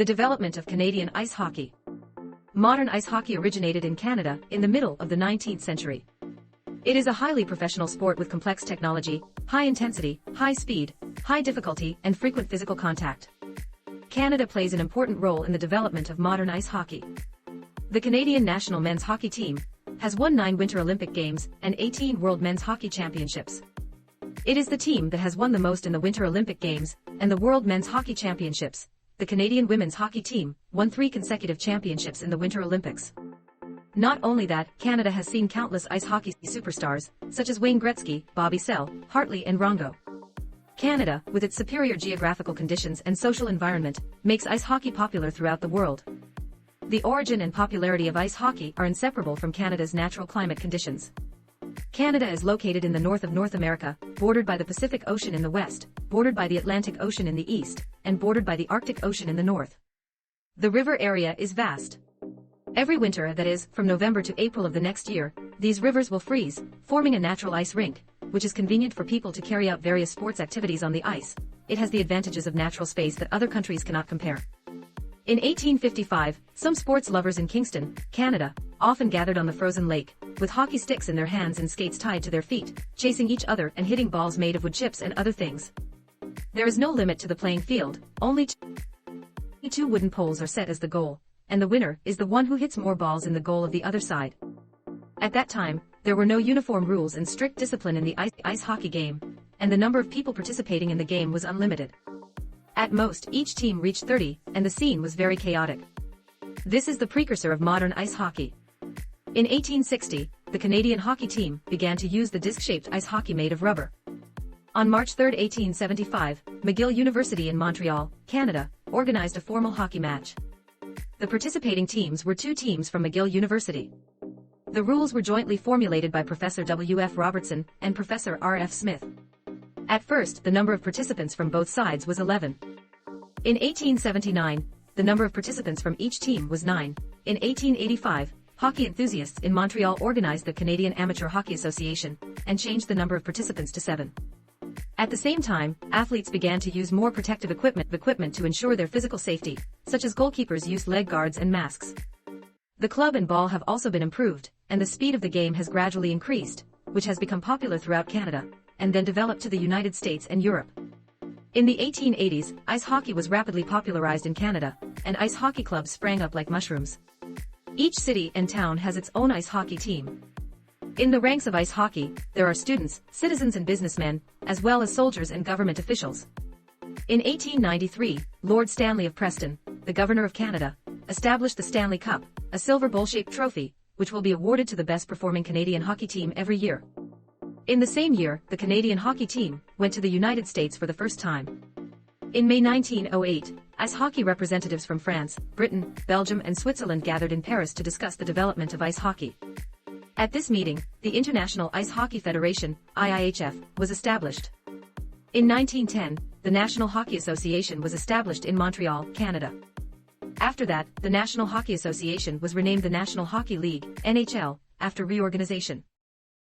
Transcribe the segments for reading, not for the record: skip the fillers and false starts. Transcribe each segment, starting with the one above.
The development of Canadian ice hockey. Modern ice hockey originated in Canada in the middle of the 19th century. It is a highly professional sport with complex technology, high intensity, high speed, high difficulty, and frequent physical contact. Canada plays an important role in the development of modern ice hockey. The Canadian national men's hockey team has won 9 Winter Olympic Games and 18 World Men's Hockey Championships. It is the team that has won the most in the Winter Olympic Games and the World Men's Hockey Championships. The Canadian women's hockey team won 3 consecutive championships in the Winter Olympics. Not only that, Canada has seen countless ice hockey superstars, such as Wayne Gretzky, Bobby Sell, Hartley and Rongo. Canada, with its superior geographical conditions and social environment, makes ice hockey popular throughout the world. The origin and popularity of ice hockey are inseparable from Canada's natural climate conditions. Canada is located in the north of North America, bordered by the Pacific Ocean in the west, bordered by the Atlantic Ocean in the east, and bordered by the Arctic Ocean in the north. The river area is vast. Every winter, that is, from November to April of the next year, these rivers will freeze, forming a natural ice rink, which is convenient for people to carry out various sports activities on the ice. It has the advantages of natural space that other countries cannot compare. In 1855, some sports lovers in Kingston, Canada, often gathered on the frozen lake, with hockey sticks in their hands and skates tied to their feet, chasing each other and hitting balls made of wood chips and other things. There is no limit to the playing field, only 2 wooden poles are set as the goal, and the winner is the one who hits more balls in the goal of the other side. At that time, there were no uniform rules and strict discipline in the ice hockey game, and the number of people participating in the game was unlimited. At most, each team reached 30, and the scene was very chaotic. This is the precursor of modern ice hockey. In 1860, the Canadian hockey team began to use the disc-shaped ice hockey made of rubber. On March 3, 1875, McGill University in Montreal, Canada, organized a formal hockey match. The participating teams were 2 teams from McGill University. The rules were jointly formulated by Professor W.F. Robertson and Professor R.F. Smith. At first, the number of participants from both sides was 11. In 1879, the number of participants from each team was 9. In 1885, hockey enthusiasts in Montreal organized the Canadian Amateur Hockey Association and changed the number of participants to 7. At the same time, athletes began to use more protective equipment to ensure their physical safety, such as goalkeepers used leg guards and masks. The club and ball have also been improved, and the speed of the game has gradually increased, which has become popular throughout Canada, and then developed to the United States and Europe. In the 1880s, ice hockey was rapidly popularized in Canada, and ice hockey clubs sprang up like mushrooms. Each city and town has its own ice hockey team. In the ranks of ice hockey, there are students, citizens and businessmen, as well as soldiers and government officials. In 1893, Lord Stanley of Preston, the Governor of Canada, established the Stanley Cup, a silver bowl-shaped trophy, which will be awarded to the best-performing Canadian hockey team every year. In the same year, the Canadian hockey team went to the United States for the first time. In May 1908, ice hockey representatives from France, Britain, Belgium and Switzerland gathered in Paris to discuss the development of ice hockey. At this meeting, the International Ice Hockey Federation, IIHF, was established. In 1910, the National Hockey Association was established in Montreal, Canada. After that, the National Hockey Association was renamed the National Hockey League, NHL, after reorganization.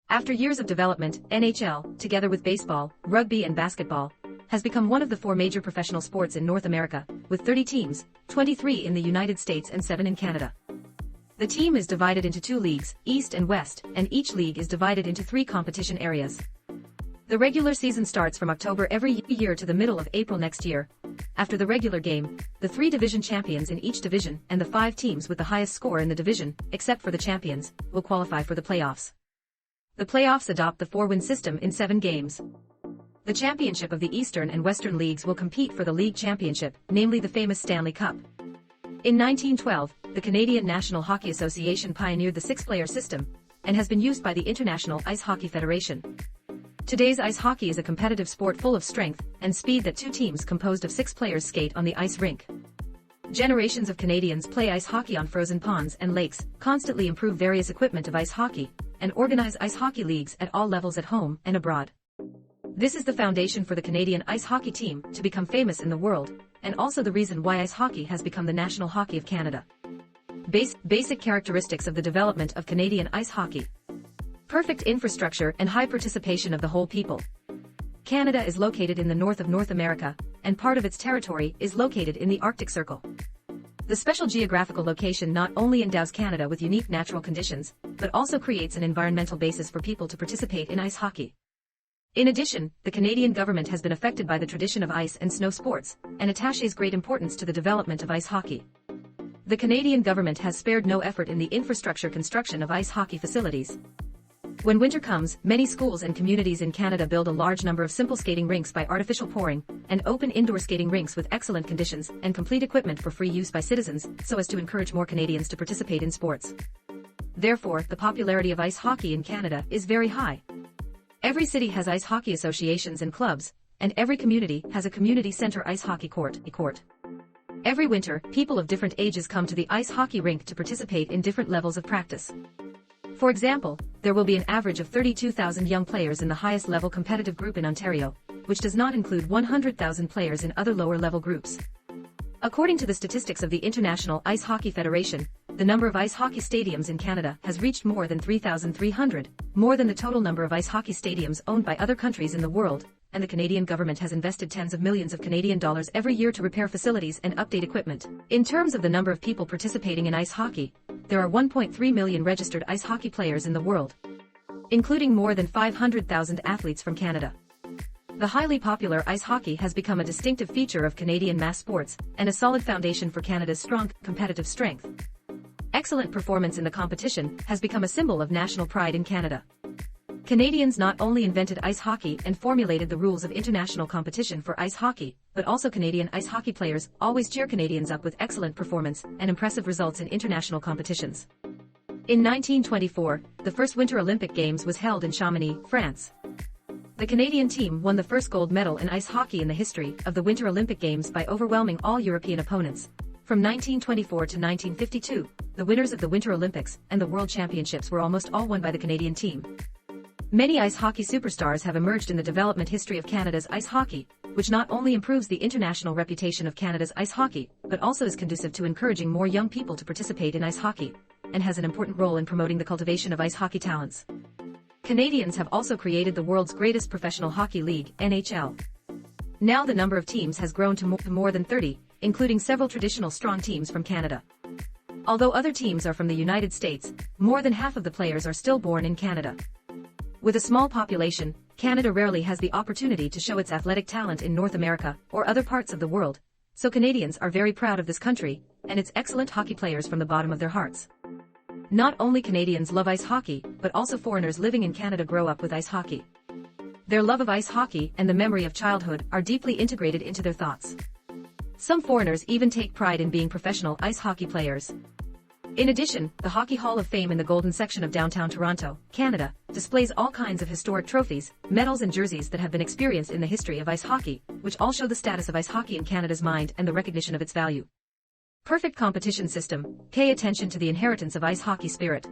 After years of development, NHL, together with baseball, rugby and basketball, has become one of the 4 major professional sports in North America, with 30 teams, 23 in the United States and 7 in Canada. The team is divided into 2 leagues, East and West, and each league is divided into 3 competition areas. The regular season starts from October every year to the middle of April next year. After the regular game, the 3 division champions in each division and the 5 teams with the highest score in the division, except for the champions, will qualify for the playoffs. The playoffs adopt the 4-win system in 7 games. The championship of the Eastern and Western Leagues will compete for the league championship, namely the famous Stanley Cup. In 1912, the Canadian National Hockey Association pioneered the 6-player system, and has been used by the International Ice Hockey Federation. Today's ice hockey is a competitive sport full of strength and speed that 2 teams composed of 6 players skate on the ice rink. Generations of Canadians play ice hockey on frozen ponds and lakes, constantly improve various equipment of ice hockey, and organize ice hockey leagues at all levels at home and abroad. This is the foundation for the Canadian ice hockey team to become famous in the world, and also the reason why ice hockey has become the national hockey of Canada. Basic characteristics of the development of Canadian ice hockey. Perfect infrastructure and high participation of the whole people. Canada is located in the north of North America, and part of its territory is located in the Arctic Circle. The special geographical location not only endows Canada with unique natural conditions, but also creates an environmental basis for people to participate in ice hockey. In addition, the Canadian government has been affected by the tradition of ice and snow sports, and attaches great importance to the development of ice hockey. The Canadian government has spared no effort in the infrastructure construction of ice hockey facilities. When winter comes, many schools and communities in Canada build a large number of simple skating rinks by artificial pouring, and open indoor skating rinks with excellent conditions and complete equipment for free use by citizens, so as to encourage more Canadians to participate in sports. Therefore, the popularity of ice hockey in Canada is very high. Every city has ice hockey associations and clubs, and every community has a community center ice hockey court. Every winter, people of different ages come to the ice hockey rink to participate in different levels of practice. For example, there will be an average of 32,000 young players in the highest level competitive group in Ontario, which does not include 100,000 players in other lower level groups. According to the statistics of the International Ice Hockey Federation, the number of ice hockey stadiums in Canada has reached more than 3,300, more than the total number of ice hockey stadiums owned by other countries in the world, and the Canadian government has invested tens of millions of Canadian dollars every year to repair facilities and update equipment. In terms of the number of people participating in ice hockey, there are 1.3 million registered ice hockey players in the world, including more than 500,000 athletes from Canada. The highly popular ice hockey has become a distinctive feature of Canadian mass sports, and a solid foundation for Canada's strong, competitive strength. Excellent performance in the competition has become a symbol of national pride in Canada. Canadians not only invented ice hockey and formulated the rules of international competition for ice hockey, but also Canadian ice hockey players always cheer Canadians up with excellent performance and impressive results in international competitions. In 1924, the first Winter Olympic Games was held in Chamonix, France. The Canadian team won the first gold medal in ice hockey in the history of the Winter Olympic Games by overwhelming all European opponents. From 1924 to 1952, the winners of the Winter Olympics and the World Championships were almost all won by the Canadian team. Many ice hockey superstars have emerged in the development history of Canada's ice hockey, which not only improves the international reputation of Canada's ice hockey, but also is conducive to encouraging more young people to participate in ice hockey, and has an important role in promoting the cultivation of ice hockey talents. Canadians have also created the world's greatest professional hockey league, NHL. Now the number of teams has grown to more than 30, including several traditional strong teams from Canada. Although other teams are from the United States, more than half of the players are still born in Canada. With a small population, Canada rarely has the opportunity to show its athletic talent in North America or other parts of the world, so Canadians are very proud of this country and its excellent hockey players from the bottom of their hearts. Not only Canadians love ice hockey, but also foreigners living in Canada grow up with ice hockey. Their love of ice hockey and the memory of childhood are deeply integrated into their thoughts. Some foreigners even take pride in being professional ice hockey players. In addition, the Hockey Hall of Fame in the Golden section of downtown Toronto, Canada, displays all kinds of historic trophies, medals and jerseys that have been experienced in the history of ice hockey, which all show the status of ice hockey in Canada's mind and the recognition of its value. Perfect competition system. Pay attention to the inheritance of ice hockey spirit.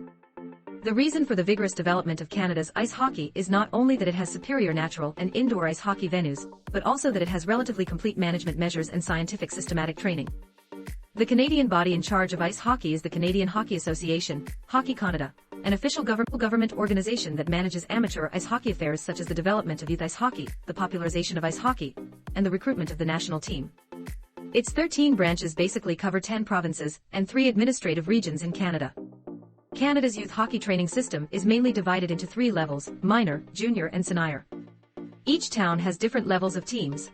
The reason for the vigorous development of Canada's ice hockey is not only that it has superior natural and indoor ice hockey venues, but also that it has relatively complete management measures and scientific systematic training. The Canadian body in charge of ice hockey is the Canadian Hockey Association, Hockey Canada, an official government organization that manages amateur ice hockey affairs such as the development of youth ice hockey, the popularization of ice hockey, and the recruitment of the national team. Its 13 branches basically cover 10 provinces and 3 administrative regions in Canada. Canada's youth hockey training system is mainly divided into 3 levels: minor, junior and senior. Each town has different levels of teams.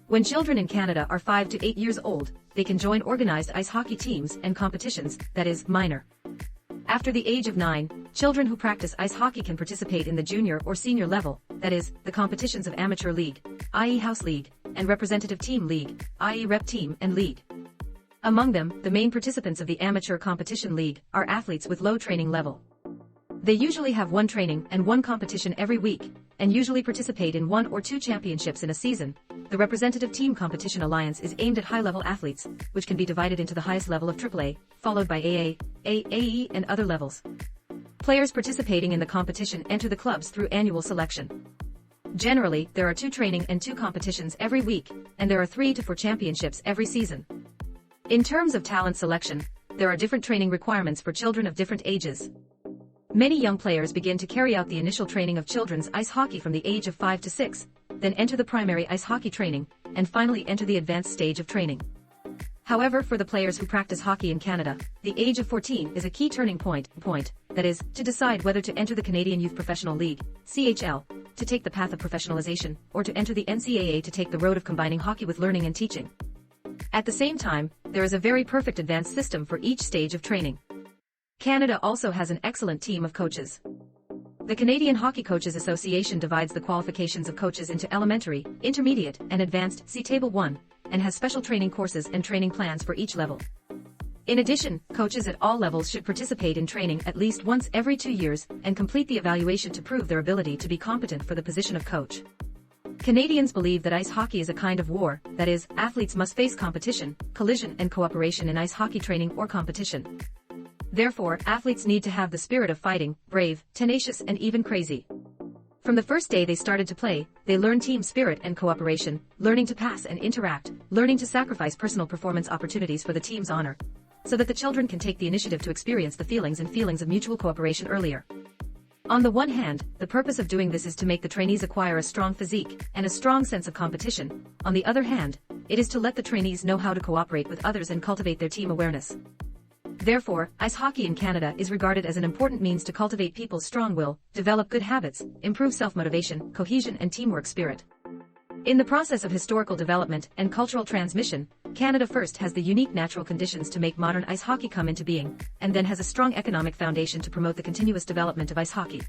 When children in Canada are 5 to 8 years old, they can join organized ice hockey teams and competitions, that is, minor. After the age of 9, children who practice ice hockey can participate in the junior or senior level, that is, the competitions of amateur league, i.e. house league, and representative team league, i.e. rep team and league. Among them, the main participants of the amateur competition league are athletes with low training level. They usually have 1 training and 1 competition every week, and usually participate in 1 or 2 championships in a season. The representative team competition alliance is aimed at high-level athletes, which can be divided into the highest level of AAA, followed by AA, AAE and other levels. Players participating in the competition enter the clubs through annual selection. Generally, there are 2 training and 2 competitions every week, and there are 3 to 4 championships every season. In terms of talent selection, there are different training requirements for children of different ages. Many young players begin to carry out the initial training of children's ice hockey from the age of 5 to 6, then enter the primary ice hockey training, and finally enter the advanced stage of training. However, for the players who practice hockey in Canada, the age of 14 is a key turning point, that is, to decide whether to enter the Canadian Youth Professional League, CHL, to take the path of professionalization, or to enter the NCAA to take the road of combining hockey with learning and teaching. At the same time, there is a very perfect advanced system for each stage of training. Canada also has an excellent team of coaches. The Canadian Hockey Coaches Association divides the qualifications of coaches into elementary, intermediate, and advanced, see Table 1, and has special training courses and training plans for each level. In addition, coaches at all levels should participate in training at least once every 2 years and complete the evaluation to prove their ability to be competent for the position of coach. Canadians believe that ice hockey is a kind of war, that is, athletes must face competition, collision and cooperation in ice hockey training or competition. Therefore, athletes need to have the spirit of fighting, brave, tenacious and even crazy. From the first day they started to play, they learn team spirit and cooperation, learning to pass and interact, learning to sacrifice personal performance opportunities for the team's honor, so that the children can take the initiative to experience the feelings of mutual cooperation earlier. On the one hand, the purpose of doing this is to make the trainees acquire a strong physique and a strong sense of competition. On the other hand, it is to let the trainees know how to cooperate with others and cultivate their team awareness. Therefore, ice hockey in Canada is regarded as an important means to cultivate people's strong will, develop good habits, improve self-motivation, cohesion and teamwork spirit. In the process of historical development and cultural transmission, Canada first has the unique natural conditions to make modern ice hockey come into being, and then has a strong economic foundation to promote the continuous development of ice hockey.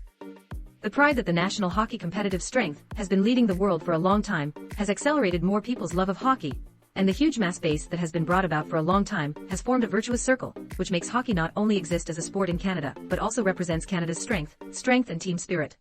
The pride that the national hockey competitive strength has been leading the world for a long time has accelerated more people's love of hockey, and the huge mass base that has been brought about for a long time has formed a virtuous circle, which makes hockey not only exist as a sport in Canada, but also represents Canada's strength and team spirit.